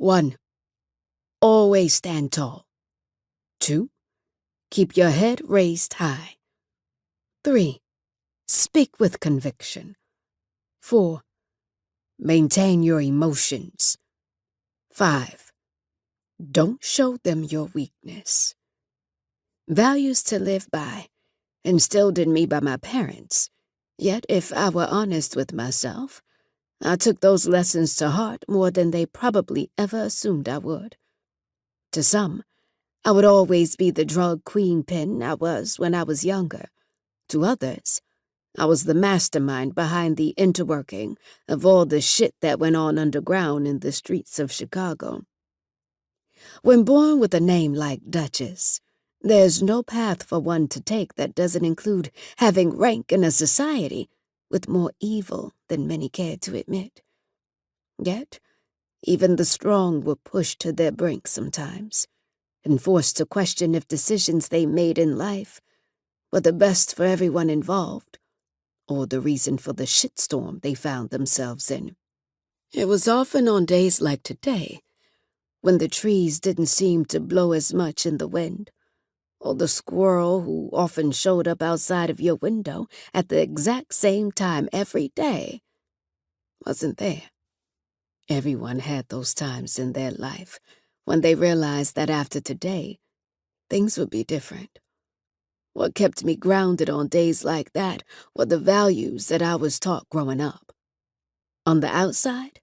1. Always stand tall. 2. Keep your head raised high. 3. Speak with conviction. 4. Maintain your emotions. 5. Don't show them your weakness. Values to live by, instilled in me by my parents. Yet, if I were honest with myself, I took those lessons to heart more than they probably ever assumed I would. To some, I would always be the drug queenpin I was when I was younger. To others, I was the mastermind behind the interworking of all the shit that went on underground in the streets of Chicago. When born with a name like Duchess, there's no path for one to take that doesn't include having rank in a society with more evil than many care to admit. Yet, even the strong were pushed to their brink sometimes, and forced to question if decisions they made in life were the best for everyone involved, or the reason for the shitstorm they found themselves in. It was often on days like today, when the trees didn't seem to blow as much in the wind, or the squirrel who often showed up outside of your window at the exact same time every day wasn't there. Everyone had those times in their life when they realized that after today, things would be different. What kept me grounded on days like that were the values that I was taught growing up. On the outside,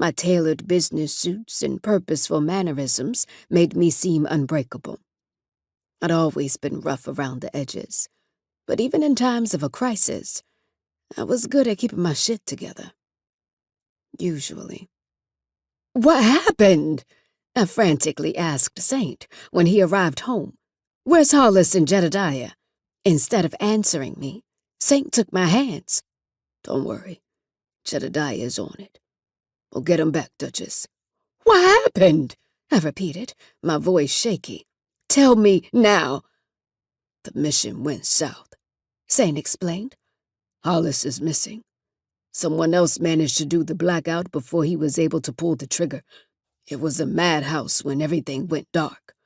my tailored business suits and purposeful mannerisms made me seem unbreakable. I'd always been rough around the edges, but even in times of a crisis, I was good at keeping my shit together. Usually. "What happened?" I frantically asked Saint when he arrived home. "Where's Hollis and Jedediah?" Instead of answering me, Saint took my hands. "Don't worry, Jedediah is on it. We'll get him back, Duchess." "What happened?" I repeated, my voice shaky. "Tell me now." "The mission went south," Saint explained. "Hollis is missing. Someone else managed to do the blackout before he was able to pull the trigger. It was a madhouse when everything went dark.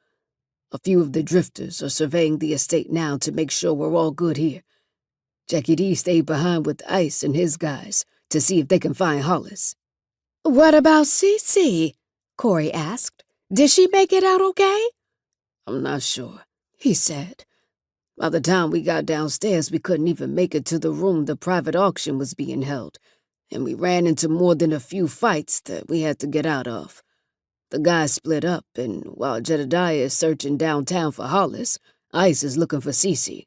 A few of the drifters are surveying the estate now to make sure we're all good here. Jackie D stayed behind with Ice and his guys to see if they can find Hollis." "What about CECE?" Corey asked. "Did she make it out okay?" "I'm not sure," he said. "By the time we got downstairs, we couldn't even make it to the room the private auction was being held, and we ran into more than a few fights that we had to get out of. The guys split up, and while Jedediah is searching downtown for Hollis, Ice is looking for CeCe.